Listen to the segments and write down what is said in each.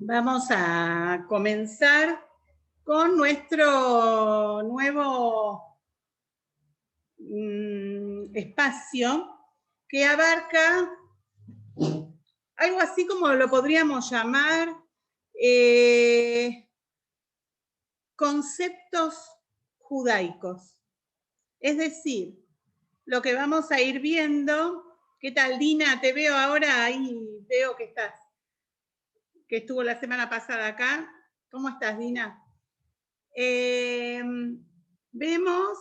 Vamos a comenzar con nuestro nuevo espacio que abarca algo así como lo podríamos llamar conceptos judaicos. Es decir, lo que vamos a ir viendo. ¿Qué tal, Dina? Te veo ahora, ahí veo que estás, que estuvo la semana pasada acá. ¿Cómo estás, Dina? Vemos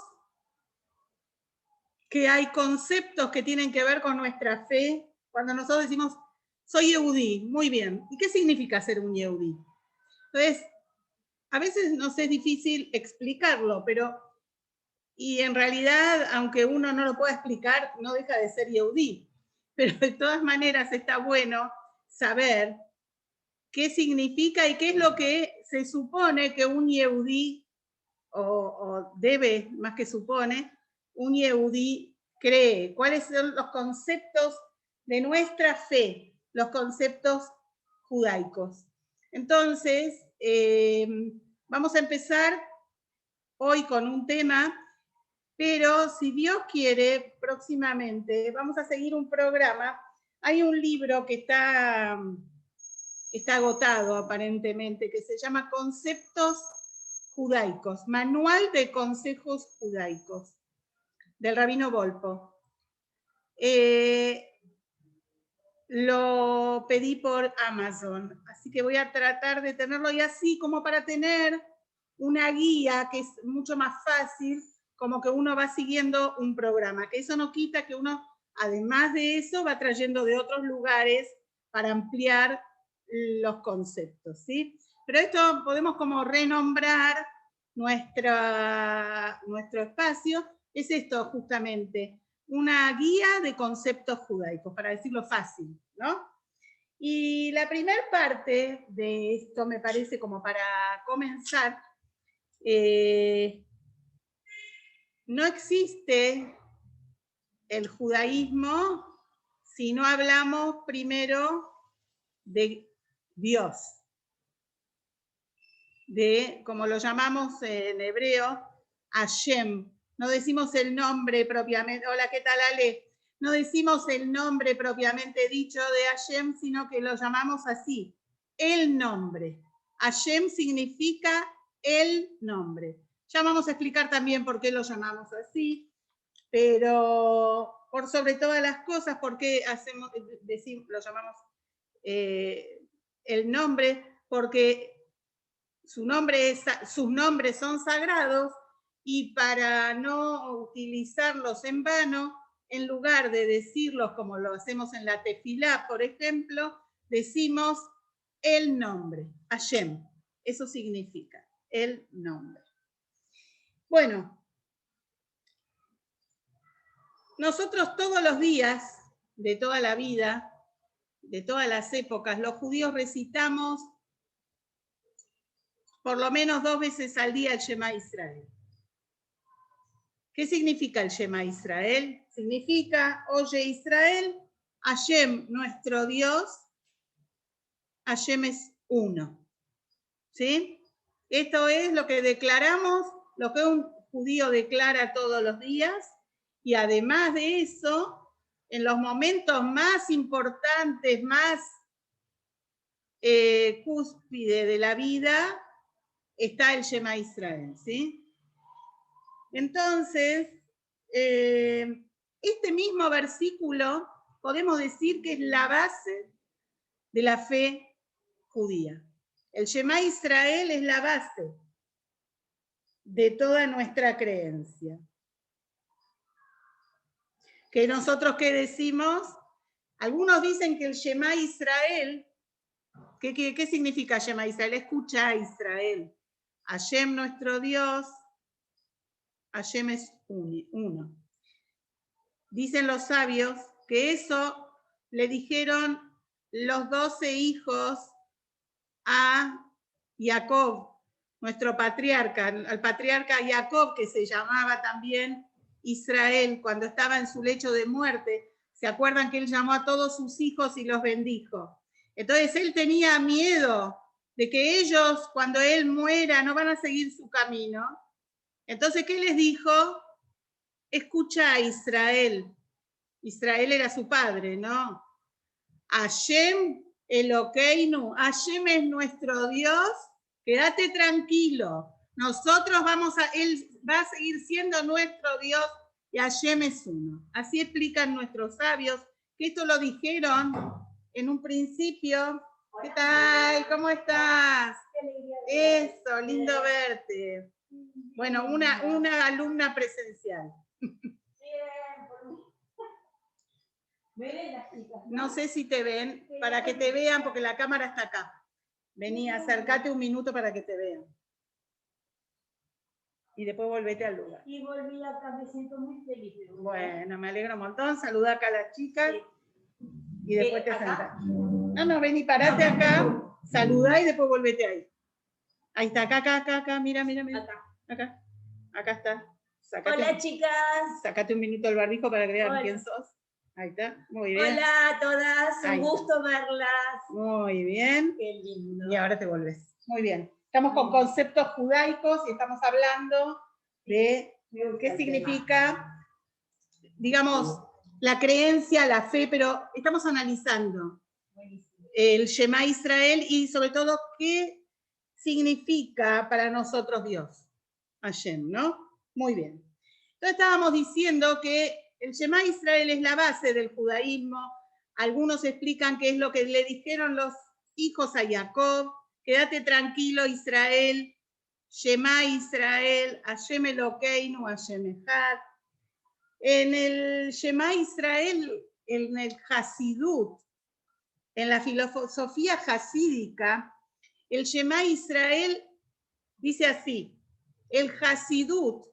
que hay conceptos que tienen que ver con nuestra fe. Cuando nosotros decimos, soy Yehudí, muy bien. ¿Y qué significa ser un Yehudí? Entonces, a veces nos es difícil explicarlo, pero, y en realidad, aunque uno no lo pueda explicar, no deja de ser Yehudí. Pero de todas maneras está bueno saber qué significa y qué es lo que se supone que un Yehudí, o debe, más que supone, un Yehudí cree. ¿Cuáles son los conceptos de nuestra fe? Los conceptos judaicos. Entonces, vamos a empezar hoy con un tema, pero si Dios quiere, próximamente vamos a seguir un programa. Hay un libro que está agotado aparentemente, que se llama Conceptos Judaicos, Manual de Consejos Judaicos, del Rabino Volpo. Lo pedí por Amazon, así que voy a tratar de tenerlo y así como para tener una guía que es mucho más fácil, como que uno va siguiendo un programa, que eso no quita que uno, además de eso, va trayendo de otros lugares para ampliar los conceptos, ¿sí? Pero esto podemos como renombrar nuestro espacio, es esto justamente, una guía de conceptos judaicos, para decirlo fácil, ¿no? Y la primera parte de esto me parece como para comenzar, no existe el judaísmo si no hablamos primero de Dios, de, como lo llamamos en hebreo, Hashem. No decimos el nombre propiamente. Hola, ¿qué tal, Ale? No decimos el nombre propiamente dicho de Hashem, sino que lo llamamos así, el nombre. Hashem significa el nombre. Ya vamos a explicar también por qué lo llamamos así, pero por sobre todas las cosas, por qué lo llamamos el nombre, porque sus nombres son sagrados y para no utilizarlos en vano, en lugar de decirlos como lo hacemos en la tefilá, por ejemplo, decimos el nombre, Hashem. Eso significa el nombre. Bueno, nosotros todos los días de toda la vida, de todas las épocas, los judíos recitamos por lo menos 2 veces al día el Shema Israel. ¿Qué significa el Shema Israel? Significa, oye Israel, Hashem, nuestro Dios, Hashem es uno. ¿Sí? Esto es lo que declaramos, lo que un judío declara todos los días, y además de eso, en los momentos más importantes, más cúspide de la vida, está el Shema Israel, ¿sí? Entonces, este mismo versículo podemos decir que es la base de la fe judía. El Shema Israel es la base de toda nuestra creencia. Que nosotros, ¿qué decimos? Algunos dicen que el Shema Israel, ¿qué significa Shema Israel? Escucha a Israel. Hashem nuestro Dios, Hashem es uno. Dicen los sabios que eso le dijeron los 12 hijos a Jacob, nuestro patriarca, al patriarca Jacob, que se llamaba también Israel, cuando estaba en su lecho de muerte. ¿Se acuerdan que él llamó a todos sus hijos y los bendijo? Entonces él tenía miedo de que ellos, cuando él muera, no van a seguir su camino. Entonces, ¿qué les dijo? Escucha a Israel. Israel era su padre, ¿no? Hashem Elokeinu, Hashem es nuestro Dios, quédate tranquilo. Nosotros él va a seguir siendo nuestro Dios y Hashem es uno. Así explican nuestros sabios, que esto lo dijeron en un principio. ¿Qué tal? ¿Cómo estás? Eso, lindo verte. Bueno, una alumna presencial. No sé si te ven, para que te vean, porque la cámara está acá. Vení, acércate un minuto para que te vean. Y después volvete al lugar. Y volví acá, me siento muy feliz. Bueno, me alegro un montón. Saluda acá a las chicas. Sí. Y después te sentás. No, vení, parate acá, saludá y después volvete ahí. Ahí está, acá, mira. Acá está. Hola, chicas. Sacate un minuto el barbijo para que vean quién sos. Ahí está, muy bien. Hola a todas, un gusto verlas. Muy bien. Qué lindo. Y ahora te volvés. Muy bien. Estamos con conceptos judaicos y estamos hablando de qué significa, digamos, la creencia, la fe, pero estamos analizando el Shema Israel y sobre todo qué significa para nosotros Dios, Hashem, ¿no? Muy bien. Entonces estábamos diciendo que el Shema Israel es la base del judaísmo. Algunos explican que es lo que le dijeron los hijos a Jacob: quédate tranquilo, Israel, Shema Israel, Hashem Elokeinu, Hashem Echad. En el Shema Israel, en el Hasidut, en la filosofía hasídica, el Shema Israel dice así: el Hasidut,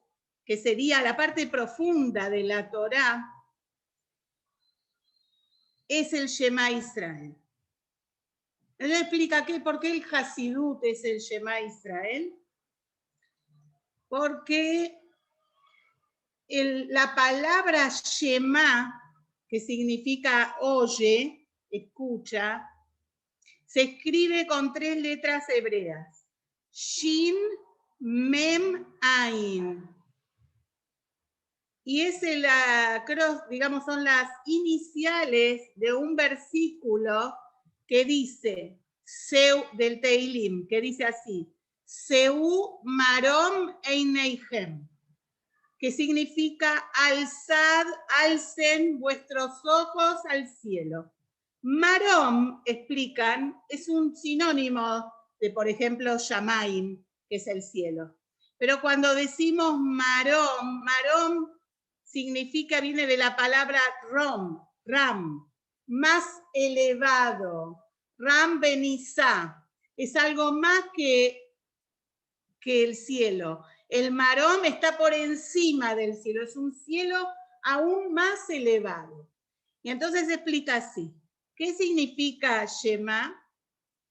que sería la parte profunda de la Torá, es el Shema Israel. Él explica por qué el Hasidut es el Shema Israel. Porque la palabra Shema, que significa oye, escucha, se escribe con 3 letras hebreas: Shin, Mem, Ain. Y digamos, son las iniciales de un versículo que dice, del Teilim, que dice así: Seu Marom Eineihem, que significa alcen vuestros ojos al cielo. Marom, explican, es un sinónimo de, por ejemplo, Shamaim, que es el cielo. Pero cuando decimos Marom significa, viene de la palabra Ram, más elevado. Ram Benizá, es algo más que el cielo. El Marom está por encima del cielo, es un cielo aún más elevado. Y entonces explica así: ¿qué significa Shema?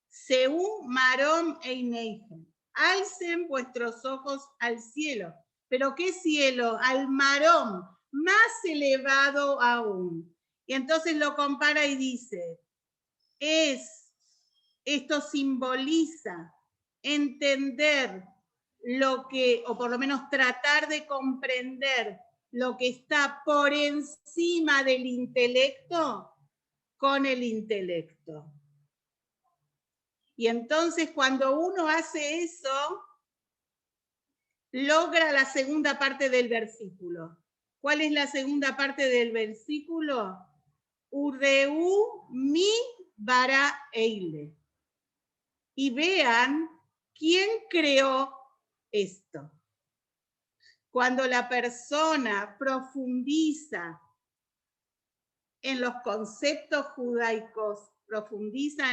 Seu Marom Eineihem, alcen vuestros ojos al cielo. ¿Pero qué cielo? Al Marom, más elevado aún. Y entonces lo compara y dice, esto simboliza entender lo que, o por lo menos tratar de comprender lo que está por encima del intelecto con el intelecto. Y entonces cuando uno hace eso, logra la segunda parte del versículo. ¿Cuál es la segunda parte del versículo? Ureu mi bara eile. Y vean quién creó esto. Cuando la persona profundiza en los conceptos judaicos, profundiza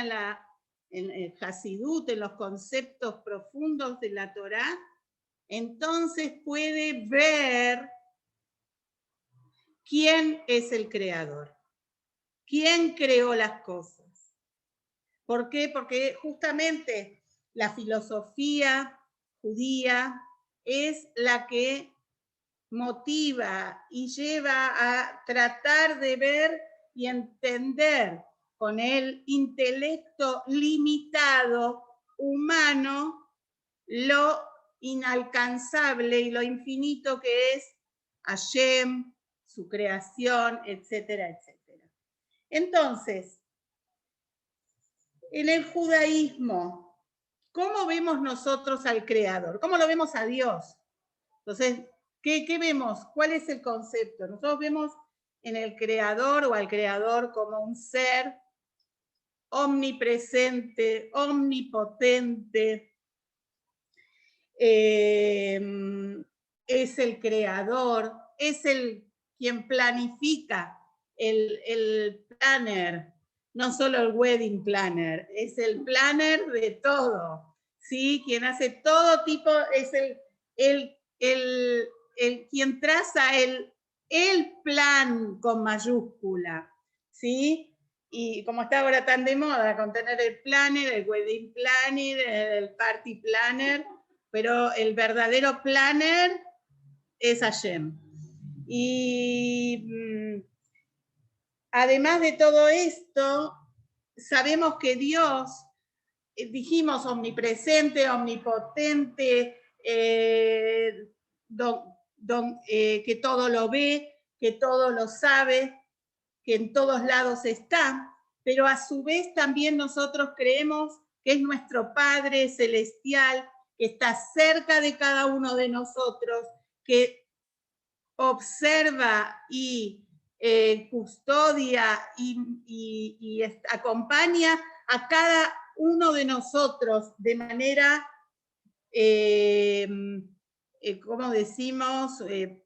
en el Hasidut, en los conceptos profundos de la Torá, entonces puede ver quién es el creador, quién creó las cosas. ¿Por qué? Porque justamente la filosofía judía es la que motiva y lleva a tratar de ver y entender con el intelecto limitado humano lo inalcanzable y lo infinito que es Hashem, su creación, etcétera, etcétera. Entonces, en el judaísmo, ¿cómo vemos nosotros al Creador? ¿Cómo lo vemos a Dios? Entonces, ¿qué vemos? ¿Cuál es el concepto? Nosotros vemos en el Creador o al Creador como un ser omnipresente, omnipotente, es el creador, es el quien planifica, el planner, no solo el wedding planner, es el planner de todo, ¿sí? Quien hace todo tipo, es el quien traza el plan con mayúscula, ¿sí? Y como está ahora tan de moda con tener el planner, el wedding planner, el party planner, pero el verdadero planner es Hashem. Y además de todo esto, sabemos que Dios, dijimos omnipresente, omnipotente, que todo lo ve, que todo lo sabe, que en todos lados está, pero a su vez también nosotros creemos que es nuestro Padre celestial, que está cerca de cada uno de nosotros, que observa y custodia y acompaña a cada uno de nosotros de manera, ¿cómo decimos?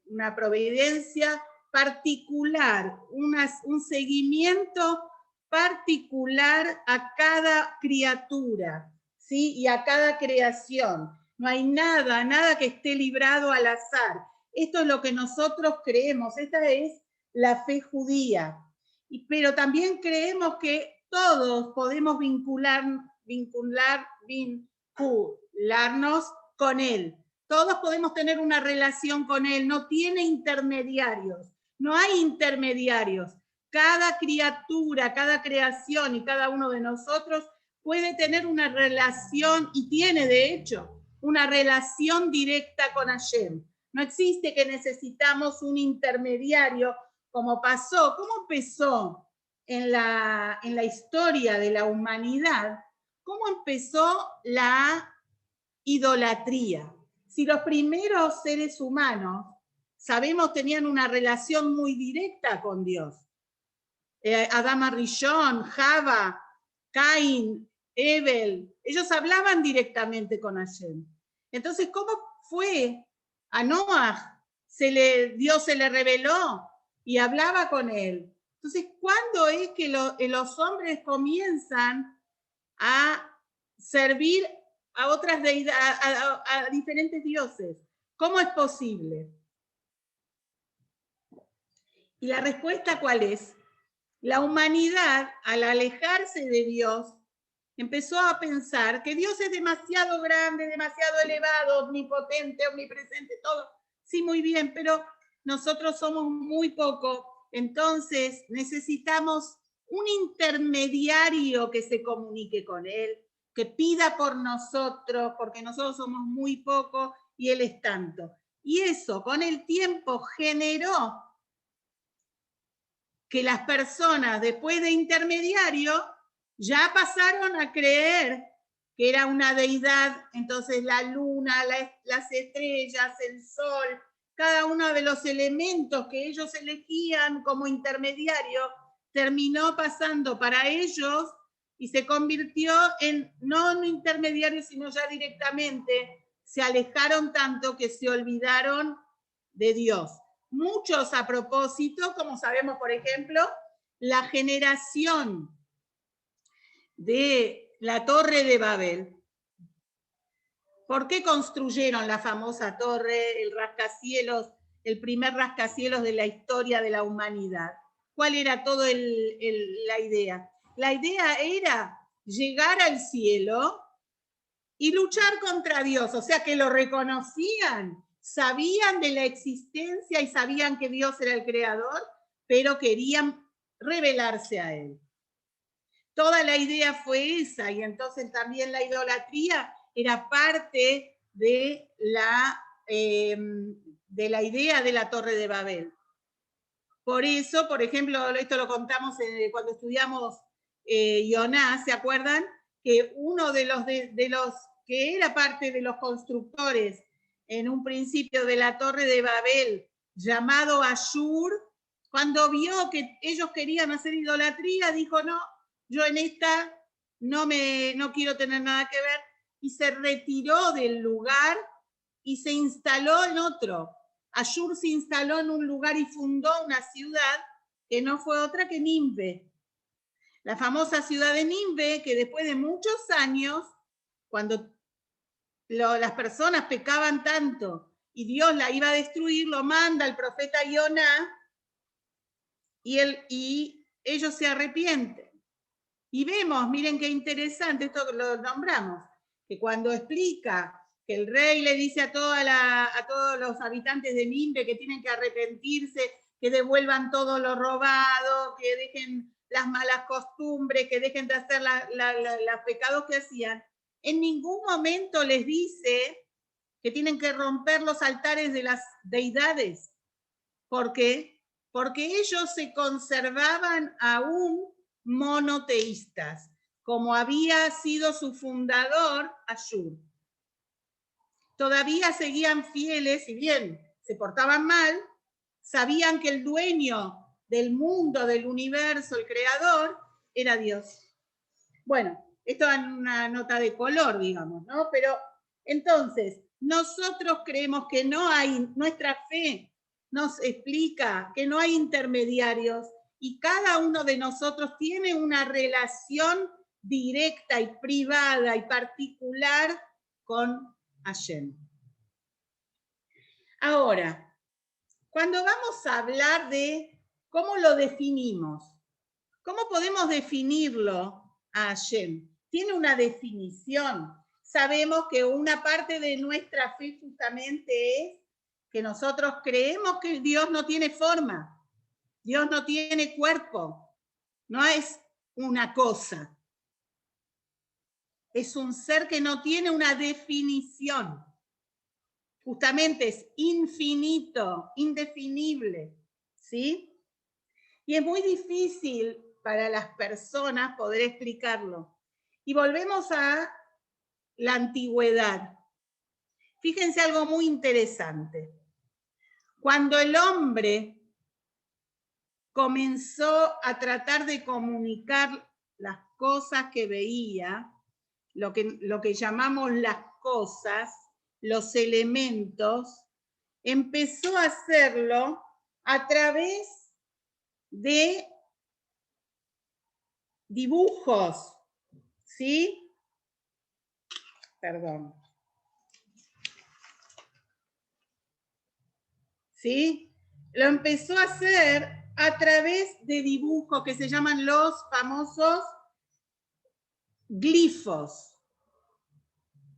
Una providencia particular, un seguimiento particular a cada criatura, ¿sí? Y a cada creación. No hay nada que esté librado al azar. Esto es lo que nosotros creemos, esta es la fe judía. Pero también creemos que todos podemos vincularnos con Él. Todos podemos tener una relación con Él, no tiene intermediarios. No hay intermediarios. Cada criatura, cada creación y cada uno de nosotros puede tener una relación, y tiene de hecho, una relación directa con Hashem. No existe que necesitamos un intermediario, como pasó, ¿cómo empezó en la historia de la humanidad? ¿Cómo empezó la idolatría? Si los primeros seres humanos, sabemos, tenían una relación muy directa con Dios. Adán Rishon, Java, Caín, Abel, ellos hablaban directamente con Hashem. Entonces, ¿cómo fue a Noah? Dios se le reveló y hablaba con él. Entonces, ¿cuándo es que los hombres comienzan a servir a otras deidades, a diferentes dioses? ¿Cómo es posible? Y la respuesta, ¿cuál es? La humanidad, al alejarse de Dios, empezó a pensar que Dios es demasiado grande, demasiado elevado, omnipotente, omnipresente, todo. Sí, muy bien, pero nosotros somos muy poco. Entonces necesitamos un intermediario que se comunique con Él, que pida por nosotros, porque nosotros somos muy poco y Él es tanto. Y eso con el tiempo generó que las personas, después de intermediario, ya pasaron a creer que era una deidad. Entonces la luna, las estrellas, el sol, cada uno de los elementos que ellos elegían como intermediario, terminó pasando para ellos y se convirtió en no un intermediario, sino ya directamente se alejaron tanto que se olvidaron de Dios. Muchos a propósito, como sabemos, por ejemplo, la generación de la Torre de Babel. ¿Por qué construyeron la famosa torre, el rascacielos, el primer rascacielos de la historia de la humanidad? ¿Cuál era toda la idea? La idea era llegar al cielo y luchar contra Dios, o sea que lo reconocían, sabían de la existencia y sabían que Dios era el creador, pero querían revelarse a Él. toda la idea fue esa, y entonces también la idolatría era parte de la idea de la Torre de Babel. Por eso, por ejemplo, esto lo contamos cuando estudiamos Jonás, ¿se acuerdan? Que uno de los que era parte de los constructores en un principio de la Torre de Babel, llamado Ashur, cuando vio que ellos querían hacer idolatría, dijo, no, yo en esta no quiero tener nada que ver, y se retiró del lugar y se instaló en otro. Ashur se instaló en un lugar y fundó una ciudad que no fue otra que Nimbe. La famosa ciudad de Nimbe, que después de muchos años, cuando las personas pecaban tanto y Dios la iba a destruir, lo manda el profeta Jonás y ellos se arrepienten. Y vemos, miren qué interesante, esto lo nombramos, que cuando explica que el rey le dice a todos los habitantes de Nimbe que tienen que arrepentirse, que devuelvan todo lo robado, que dejen las malas costumbres, que dejen de hacer los pecados que hacían, en ningún momento les dice que tienen que romper los altares de las deidades. ¿Por qué? Porque ellos se conservaban aún monoteístas, como había sido su fundador, Ashur. Todavía seguían fieles, si bien se portaban mal, sabían que el dueño del mundo, del universo, el creador, era Dios. Bueno, esto es una nota de color, digamos, ¿no? Pero entonces, nosotros creemos que no hay, nuestra fe nos explica que no hay intermediarios y cada uno de nosotros tiene una relación directa y privada y particular con Hashem. Ahora, cuando vamos a hablar de cómo lo definimos, ¿cómo podemos definirlo a Hashem? Tiene una definición. Sabemos que una parte de nuestra fe justamente es que nosotros creemos que Dios no tiene forma, Dios no tiene cuerpo, no es una cosa. Es un ser que no tiene una definición. Justamente es infinito, indefinible, ¿sí? Y es muy difícil para las personas poder explicarlo. Y volvemos a la antigüedad. Fíjense algo muy interesante. Cuando el hombre comenzó a tratar de comunicar las cosas que veía, lo que llamamos las cosas, los elementos, empezó a hacerlo a través de dibujos, ¿sí? Perdón. ¿Sí? Lo empezó a hacer a través de dibujos que se llaman los famosos glifos.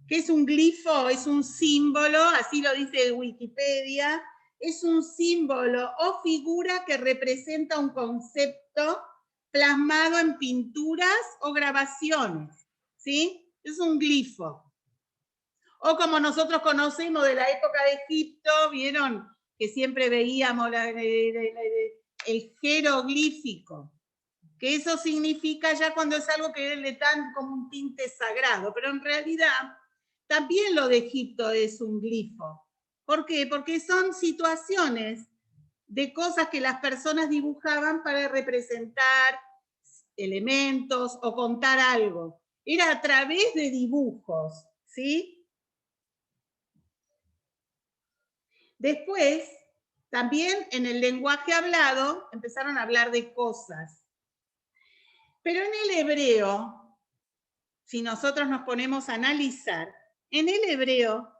¿Qué es un glifo? Es un símbolo, así lo dice Wikipedia, es un símbolo o figura que representa un concepto plasmado en pinturas o grabaciones, ¿sí? Es un glifo. O como nosotros conocemos de la época de Egipto, ¿vieron? Que siempre veíamos el jeroglífico, que eso significa ya cuando es algo que le dan como un tinte sagrado, pero en realidad también lo de Egipto es un glifo. ¿Por qué? Porque son situaciones de cosas que las personas dibujaban para representar elementos o contar algo. Era a través de dibujos, ¿sí? Después, también en el lenguaje hablado, empezaron a hablar de cosas. Pero en el hebreo, si nosotros nos ponemos a analizar, en el hebreo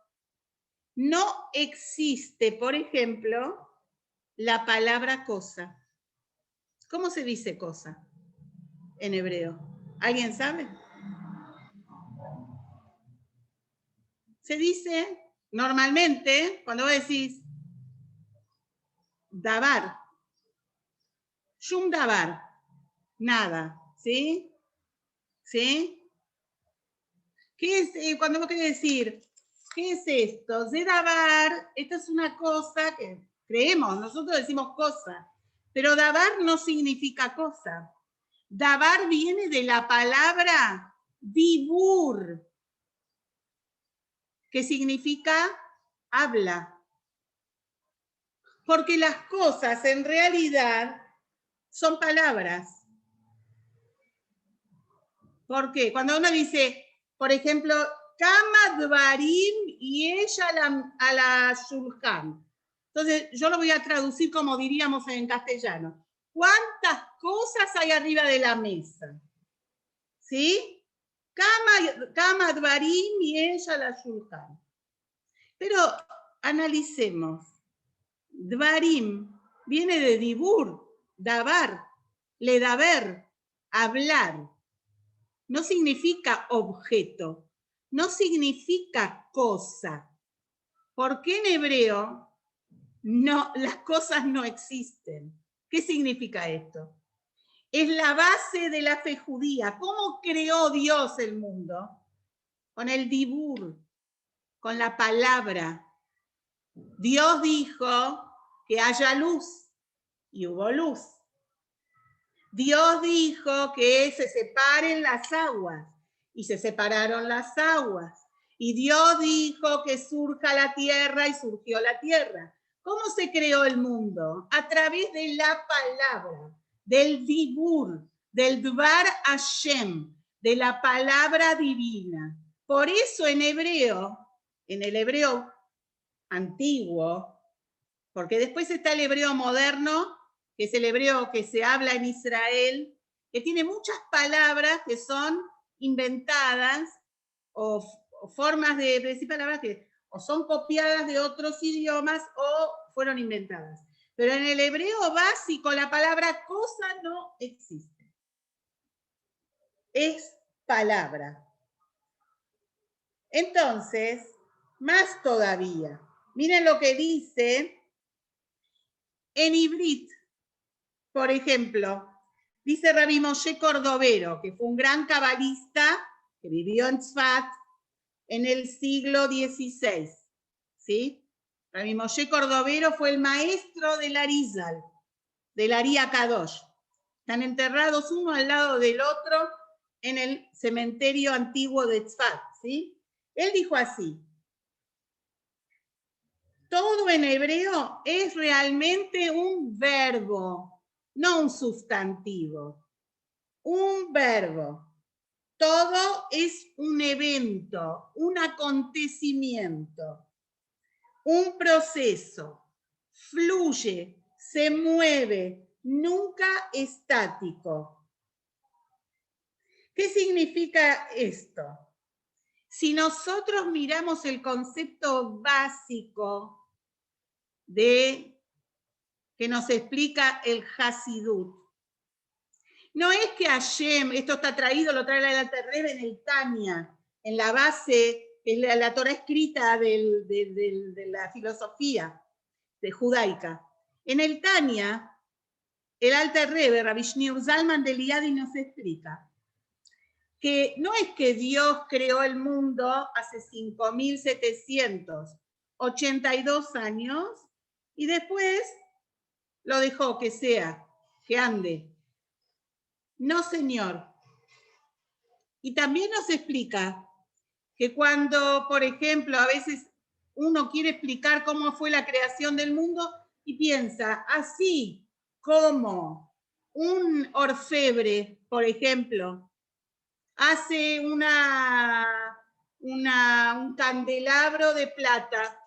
no existe, por ejemplo, la palabra cosa. ¿Cómo se dice cosa en hebreo? ¿Alguien sabe? Se dice, normalmente, cuando vos decís davar, shum davar, nada, ¿sí? ¿Sí? ¿Qué es, cuando vos querés decir, qué es esto? Zedavar, esta es una cosa que creemos, nosotros decimos cosa, pero davar no significa cosa. Davar viene de la palabra dibur, que significa habla. Porque las cosas en realidad son palabras. ¿Por qué? Cuando uno dice, por ejemplo, Kama Dvarim y ella a la Shulchan. Entonces, yo lo voy a traducir como diríamos en castellano. ¿Cuántas cosas hay arriba de la mesa? ¿Sí? Kama Dvarim y ella a la Shulchan. Pero analicemos. Dvarim viene de dibur, davar, ledaber, hablar. No significa objeto, no significa cosa. Porque en hebreo no, las cosas no existen. ¿Qué significa esto? Es la base de la fe judía. ¿Cómo creó Dios el mundo? Con el dibur, con la palabra. Dios dijo que haya luz y hubo luz. Dios dijo que se separen las aguas y se separaron las aguas. Y Dios dijo que surja la tierra y surgió la tierra. ¿Cómo se creó el mundo? A través de la palabra, del dibur, del dvar Hashem, de la palabra divina. Por eso en hebreo, en el hebreo antiguo, porque después está el hebreo moderno, que es el hebreo que se habla en Israel, que tiene muchas palabras que son inventadas o formas de decir palabras que o son copiadas de otros idiomas o fueron inventadas. Pero en el hebreo básico la palabra cosa no existe. Es palabra. Entonces, más todavía. Miren lo que dice en Ibrit, por ejemplo, dice Rabbi Moshe Cordovero, que fue un gran cabalista que vivió en Tzfat en el siglo XVI. ¿Sí? Rabbi Moshe Cordovero fue el maestro del Arizal, del Ari Akadosh. Están enterrados uno al lado del otro en el cementerio antiguo de Tzfat. ¿Sí? Él dijo así: todo en hebreo es realmente un verbo, no un sustantivo. Un verbo. Todo es un evento, un acontecimiento, un proceso. Fluye, se mueve, nunca estático. ¿Qué significa esto? Si nosotros miramos el concepto básico de que nos explica el Hasidut, no es que Hashem, esto está traído, lo trae la Alter Rebbe en el Tania, en la base, que es la Torah escrita de la filosofía judaica. En el Tania, el Alter Rebbe, Rabbi Shneur Zalman de Liadi, nos explica que no es que Dios creó el mundo hace 5.782 años y después lo dejó que sea, que ande. No, señor. Y también nos explica que cuando, por ejemplo, a veces uno quiere explicar cómo fue la creación del mundo y piensa, así como un orfebre, por ejemplo, hace un candelabro de plata.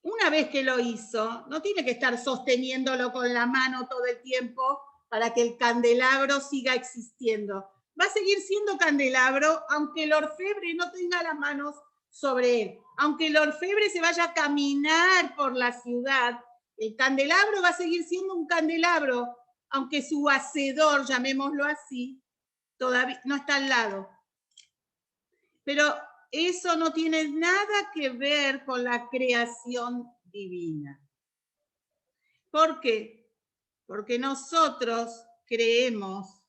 Una vez que lo hizo, no tiene que estar sosteniéndolo con la mano todo el tiempo para que el candelabro siga existiendo. Va a seguir siendo candelabro aunque el orfebre no tenga las manos sobre él. Aunque el orfebre se vaya a caminar por la ciudad, el candelabro va a seguir siendo un candelabro, aunque su hacedor, llamémoslo así, todavía no está al lado. Pero eso no tiene nada que ver con la creación divina. ¿Por qué? Porque nosotros creemos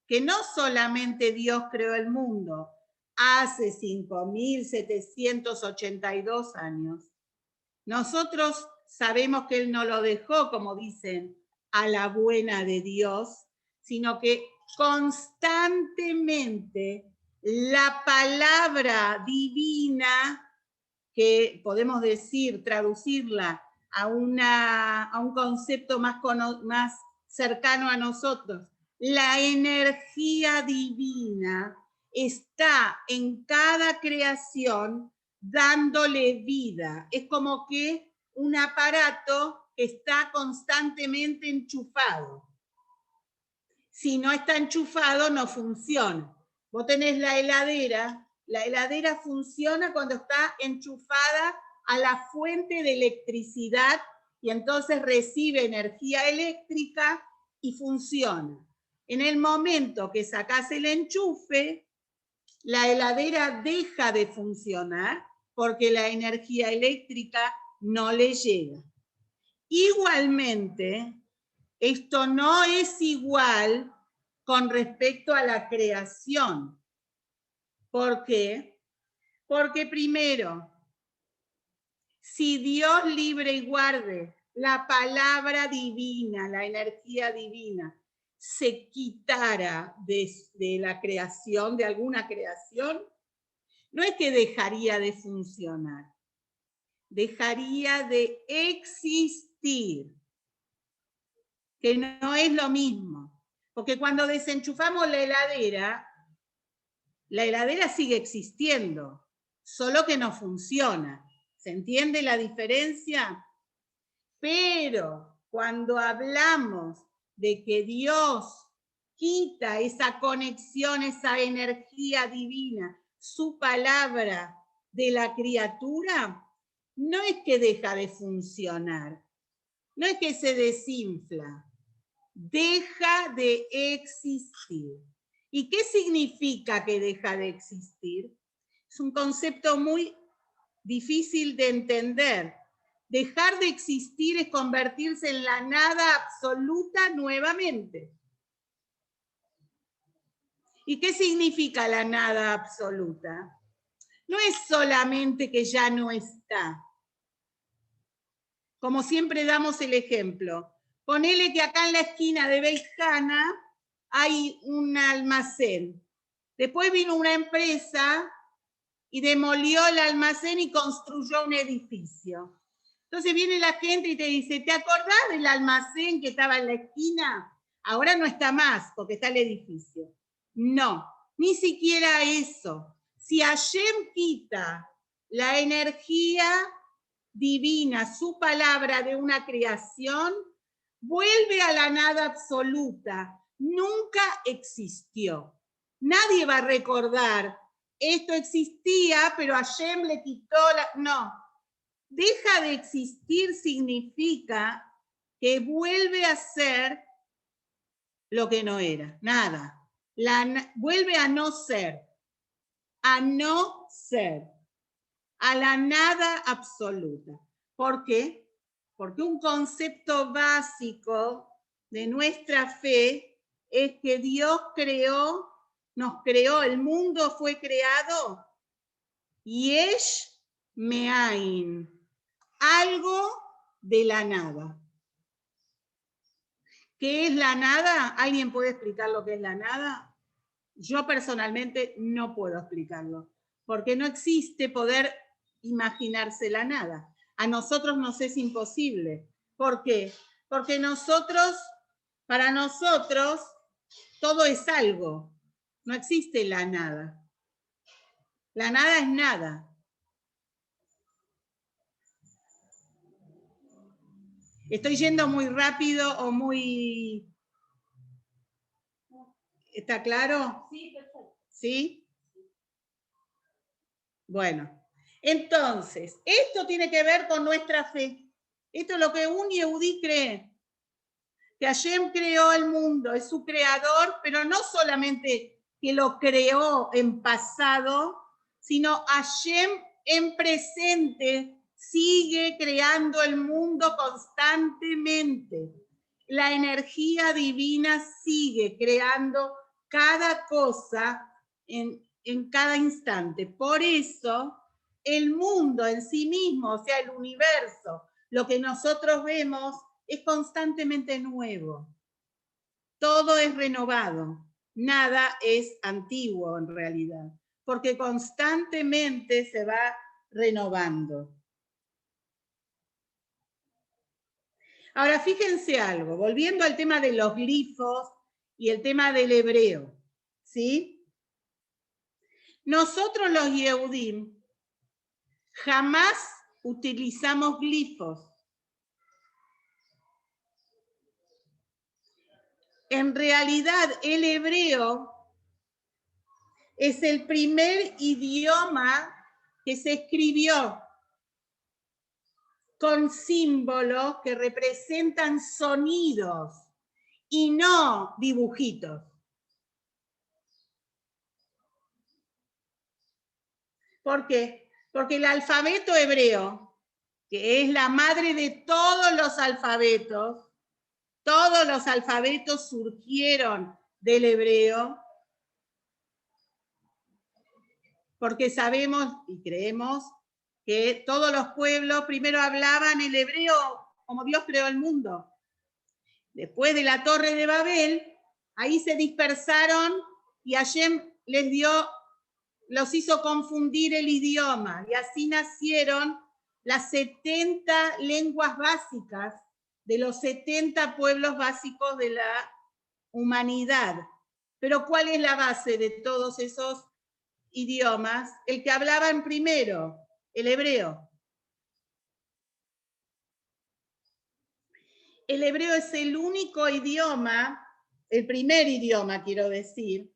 que no solamente Dios creó el mundo hace 5.782 años. Nosotros sabemos que Él no lo dejó, como dicen, a la buena de Dios, sino que constantemente la palabra divina, que podemos decir, traducirla a un concepto más cercano a nosotros, la energía divina está en cada creación dándole vida. Es como que un aparato que está constantemente enchufado. Si no está enchufado, no funciona. Vos tenés la heladera funciona cuando está enchufada a la fuente de electricidad y entonces recibe energía eléctrica y funciona. En el momento que sacás el enchufe, la heladera deja de funcionar porque la energía eléctrica no le llega. Igualmente, esto no es igual con respecto a la creación. ¿Por qué? Porque primero, si Dios libre y guarde la palabra divina, la energía divina, se quitara de la creación, de alguna creación, no es que dejaría de funcionar, dejaría de existir, que no es lo mismo. Porque cuando desenchufamos la heladera sigue existiendo, solo que no funciona. ¿Se entiende la diferencia? Pero cuando hablamos de que Dios quita esa conexión, esa energía divina, su palabra de la criatura, no es que deja de funcionar, no es que se desinfla, deja de existir. ¿Y qué significa que deja de existir? Es un concepto muy difícil de entender. Dejar de existir es convertirse en la nada absoluta nuevamente. ¿Y qué significa la nada absoluta? No es solamente que ya no está. Como siempre damos el ejemplo. Ponele que acá en la esquina de Beijana hay un almacén. Después vino una empresa y demolió el almacén y construyó un edificio. Entonces viene la gente y te dice, ¿te acordás del almacén que estaba en la esquina? Ahora no está más porque está el edificio. No, ni siquiera eso. Si Hashem quita la energía divina, su palabra de una creación, vuelve a la nada absoluta. Nunca existió. Nadie va a recordar, esto existía, pero Hashem le quitó la... No. Deja de existir significa que vuelve a ser lo que no era, nada. Vuelve a no ser, a la nada absoluta. ¿Por qué? Porque un concepto básico de nuestra fe es que Dios nos creó, el mundo fue creado, yesh me'ain, algo de la nada. ¿Qué es la nada? ¿Alguien puede explicar lo que es la nada? Yo personalmente no puedo explicarlo, porque no existe poder imaginarse la nada. A nosotros nos es imposible. ¿Por qué? Porque para nosotros, todo es algo. No existe la nada. La nada es nada. ¿Estoy yendo muy rápido o muy... ¿Está claro? Sí, perfecto. ¿Sí? Bueno, entonces, esto tiene que ver con nuestra fe. Esto es lo que un yehudí cree. Que Hashem creó el mundo, es su creador, pero no solamente que lo creó en pasado, sino Hashem en presente sigue creando el mundo constantemente. La energía divina sigue creando cada cosa en cada instante. Por eso, el mundo en sí mismo, o sea, el universo, lo que nosotros vemos, es constantemente nuevo. Todo es renovado, nada es antiguo en realidad, porque constantemente se va renovando. Ahora, fíjense algo, volviendo al tema de los glifos y el tema del hebreo, ¿sí? Nosotros los Yehudim jamás utilizamos glifos. En realidad, el hebreo es el primer idioma que se escribió con símbolos que representan sonidos y no dibujitos. ¿Por qué? Porque el alfabeto hebreo, que es la madre de todos los alfabetos surgieron del hebreo, porque sabemos y creemos que todos los pueblos primero hablaban el hebreo como Dios creó el mundo. Después de la Torre de Babel, ahí se dispersaron y Hashem los hizo confundir el idioma, y así nacieron las 70 lenguas básicas de los 70 pueblos básicos de la humanidad. Pero ¿cuál es la base de todos esos idiomas? El que hablaban primero, el hebreo. El hebreo es el único idioma, el primer idioma, quiero decir,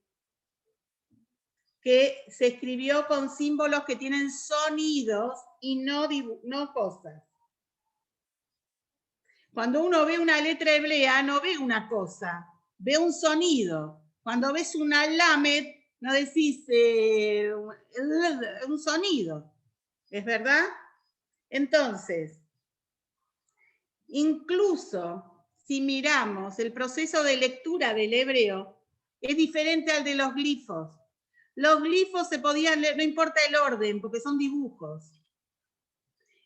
que se escribió con símbolos que tienen sonidos y no cosas. Cuando uno ve una letra hebrea, no ve una cosa, ve un sonido. Cuando ves una lamed, no decís un sonido. ¿Es verdad? Entonces, incluso si miramos el proceso de lectura del hebreo, es diferente al de los glifos. Los glifos se podían leer, no importa el orden, porque son dibujos.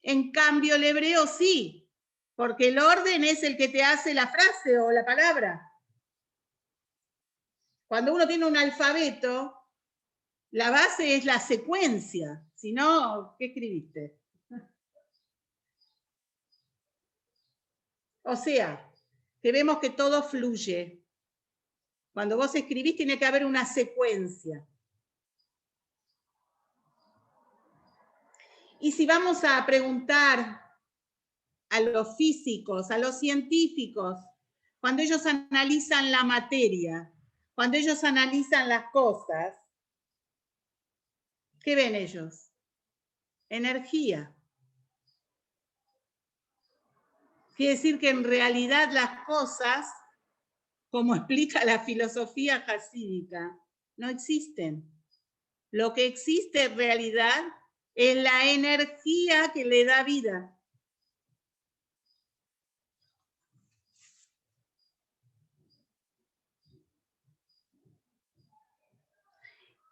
En cambio, el hebreo sí, porque el orden es el que te hace la frase o la palabra. Cuando uno tiene un alfabeto, la base es la secuencia. Si no, ¿qué escribiste? O sea, que vemos que todo fluye. Cuando vos escribís tiene que haber una secuencia. Y si vamos a preguntar a los físicos, a los científicos, cuando ellos analizan la materia, cuando ellos analizan las cosas, ¿qué ven ellos? Energía. Quiere decir que en realidad las cosas, como explica la filosofía jasídica, no existen. Lo que existe en realidad es la energía que le da vida.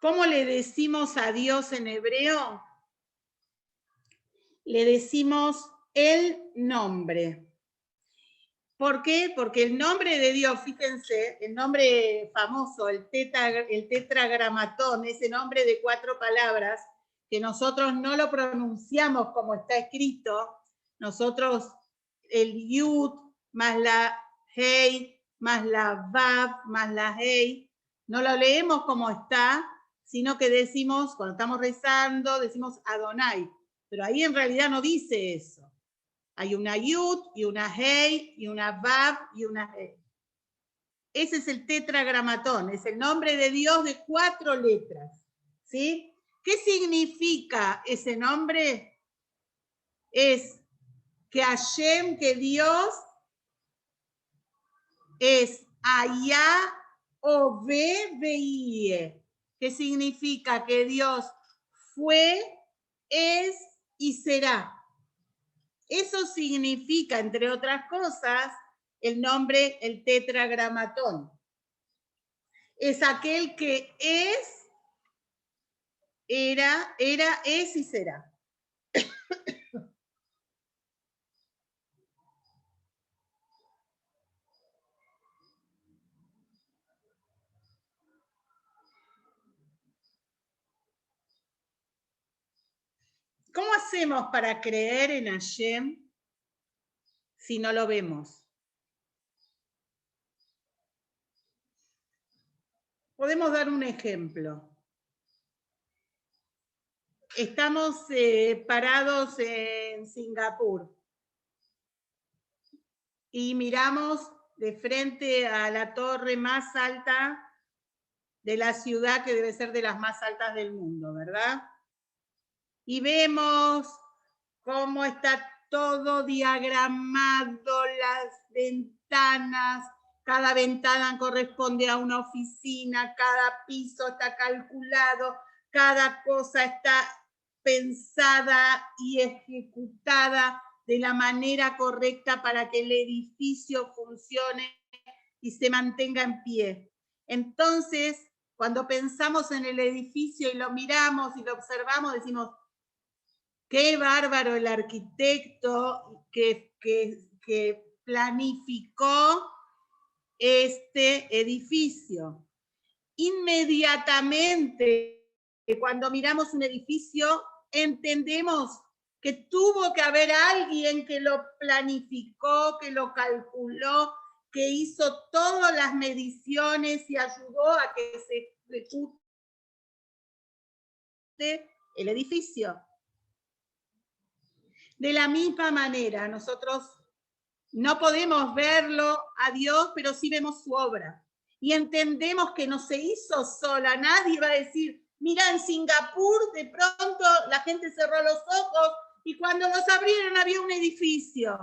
¿Cómo le decimos a Dios en hebreo? Le decimos el nombre. ¿Por qué? Porque el nombre de Dios, fíjense, el nombre famoso, el tetragramatón, ese nombre de 4 palabras, que nosotros no lo pronunciamos como está escrito, nosotros el Yud más la Hei, más la Vav, más la Hei, no lo leemos como está, sino que decimos, cuando estamos rezando, decimos Adonai, pero ahí en realidad no dice eso. Hay una Yud y una Hei y una Vav y una Hei. Ese es el tetragramatón, es el nombre de Dios de 4 letras. ¿Sí? ¿Qué significa ese nombre? Es que Hashem, que Dios, es Ayá Ove Veie. ¿Qué significa? Que Dios fue, es y será. Eso significa, entre otras cosas, el nombre, el tetragramatón. es aquel que es, era, es y será. ¿Cómo hacemos para creer en Hashem si no lo vemos? Podemos dar un ejemplo. Estamos parados en Singapur y miramos de frente a la torre más alta de la ciudad, que debe ser de las más altas del mundo, ¿verdad? Y vemos cómo está todo diagramado, las ventanas, cada ventana corresponde a una oficina, cada piso está calculado, cada cosa está pensada y ejecutada de la manera correcta para que el edificio funcione y se mantenga en pie. Entonces, cuando pensamos en el edificio y lo miramos y lo observamos, decimos, qué bárbaro el arquitecto que planificó este edificio. Inmediatamente, cuando miramos un edificio, entendemos que tuvo que haber alguien que lo planificó, que lo calculó, que hizo todas las mediciones y ayudó a que se ejecute el edificio. De la misma manera, nosotros no podemos verlo a Dios, pero sí vemos su obra. Y entendemos que no se hizo sola. Nadie va a decir, mira, en Singapur de pronto la gente cerró los ojos y cuando los abrieron había un edificio.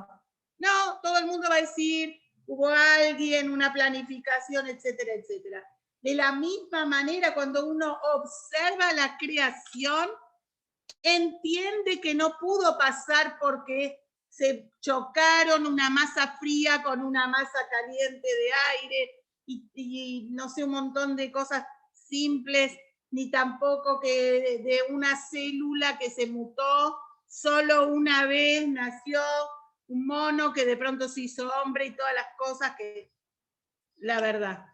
No, todo el mundo va a decir, hubo alguien, una planificación, etcétera, etcétera. De la misma manera, cuando uno observa la creación, entiende que no pudo pasar porque se chocaron una masa fría con una masa caliente de aire y no sé, un montón de cosas simples, ni tampoco que de una célula que se mutó solo una vez, nació un mono que de pronto se hizo hombre y todas las cosas que, la verdad.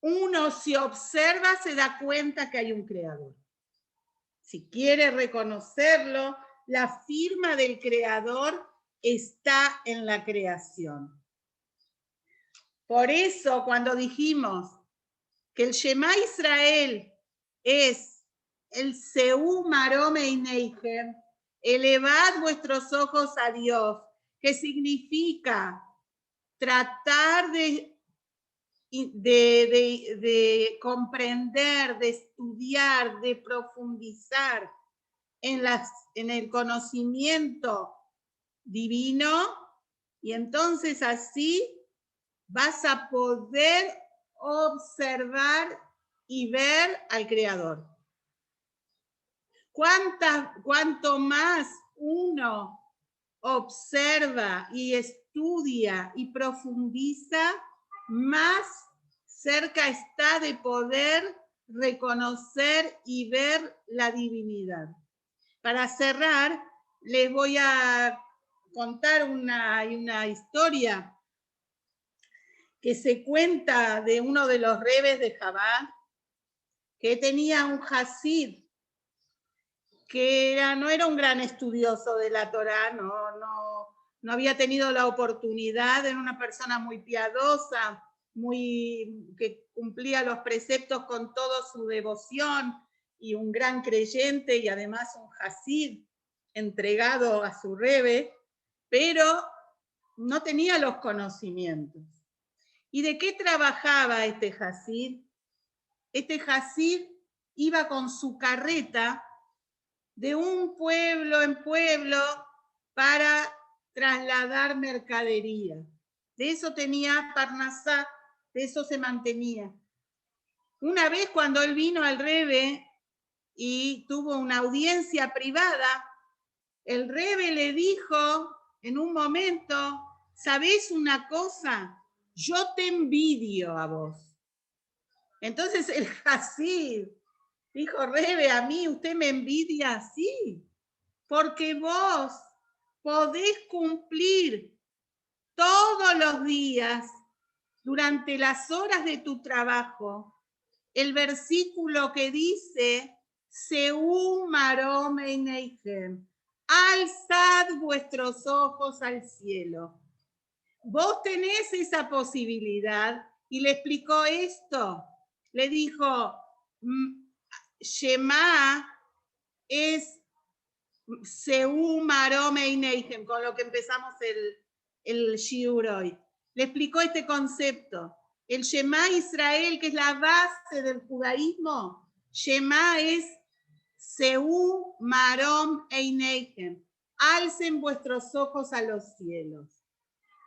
Uno si observa se da cuenta que hay un creador. Si quiere reconocerlo, la firma del creador está en la creación. Por eso, cuando dijimos que el Shema Israel es el Seú Marome y Neiger, elevad vuestros ojos a Dios, que significa tratar de comprender, de estudiar, de profundizar en el conocimiento divino, y entonces así vas a poder observar y ver al Creador. Cuanto más uno observa y estudia y profundiza, más cerca está de poder reconocer y ver la divinidad. Para cerrar, les voy a contar una historia que se cuenta de uno de los rebes de Chabad, que tenía un hasid, que no era un gran estudioso de la Torá, no había tenido la oportunidad, era una persona muy piadosa, que cumplía los preceptos con toda su devoción, y un gran creyente, y además un hasid entregado a su rebe, pero no tenía los conocimientos. ¿Y de qué trabajaba este hasid? Este hasid iba con su carreta de un pueblo en pueblo para trasladar mercadería. De eso tenía Parnasá, de eso se mantenía. Una vez cuando él vino al Rebe y tuvo una audiencia privada, el Rebe le dijo en un momento, ¿sabés una cosa? yo te envidio a vos. Entonces el Hasid dijo, Rebe, a mí usted me envidia así, porque vos podés cumplir todos los días, durante las horas de tu trabajo, el versículo que dice, Seú Marom Eineihem, alzad vuestros ojos al cielo. Vos tenés esa posibilidad, y le explicó esto. Le dijo, Shema es Seú Marom Eineihem, con lo que empezamos el shiur hoy. Le explicó este concepto. El Shema Israel, que es la base del judaísmo, Shema es Seú Marom Eineihem. Alcen vuestros ojos a los cielos.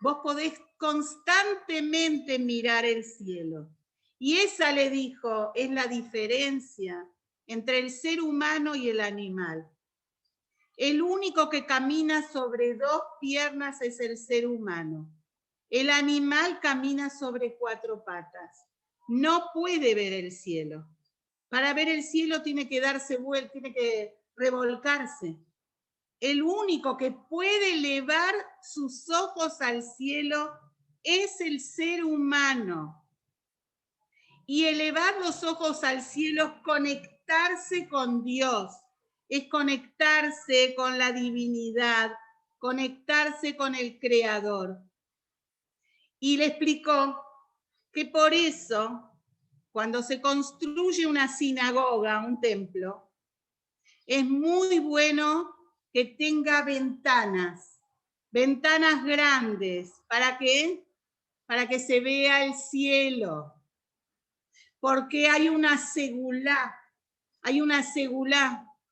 Vos podés constantemente mirar el cielo. Y esa, le dijo, es la diferencia entre el ser humano y el animal. El único que camina sobre 2 piernas es el ser humano. El animal camina sobre 4 patas. No puede ver el cielo. Para ver el cielo tiene que darse vuelta, tiene que revolcarse. El único que puede elevar sus ojos al cielo es el ser humano. Y elevar los ojos al cielo es conectarse con Dios, es conectarse con la divinidad, conectarse con el Creador. Y le explicó que por eso, cuando se construye una sinagoga, un templo, es muy bueno que tenga ventanas grandes. ¿Para qué? Para que se vea el cielo. Porque hay una segulá,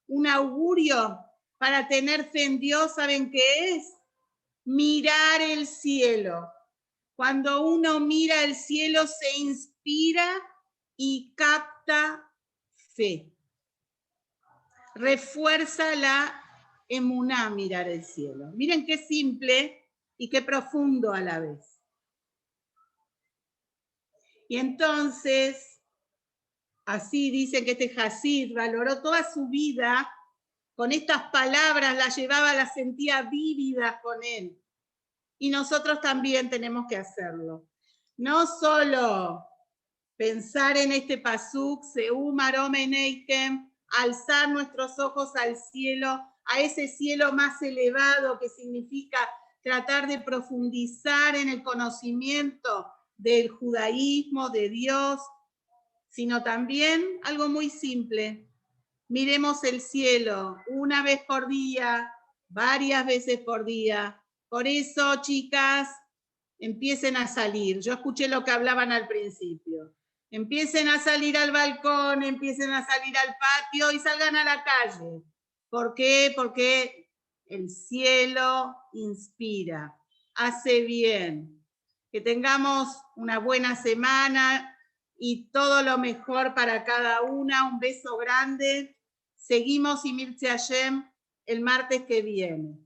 un augurio para tener fe en Dios. ¿Saben qué es? Mirar el cielo. Cuando uno mira el cielo se inspira y capta fe. Refuerza la emuná mirar el cielo. Miren qué simple y qué profundo a la vez. Y entonces, así dicen que este Hasid valoró toda su vida con estas palabras, las llevaba, las sentía vívidas con él. Y nosotros también tenemos que hacerlo. No solo pensar en este pasuk, Seú Marom Eineihem, alzar nuestros ojos al cielo, a ese cielo más elevado, que significa tratar de profundizar en el conocimiento del judaísmo, de Dios, sino también algo muy simple. Miremos el cielo una vez por día, varias veces por día. Por eso, chicas, empiecen a salir. Yo escuché lo que hablaban al principio. Empiecen a salir al balcón, empiecen a salir al patio y salgan a la calle. ¿Por qué? Porque el cielo inspira, hace bien. Que tengamos una buena semana y todo lo mejor para cada una. Un beso grande. Seguimos y Mirce Hashem el martes que viene.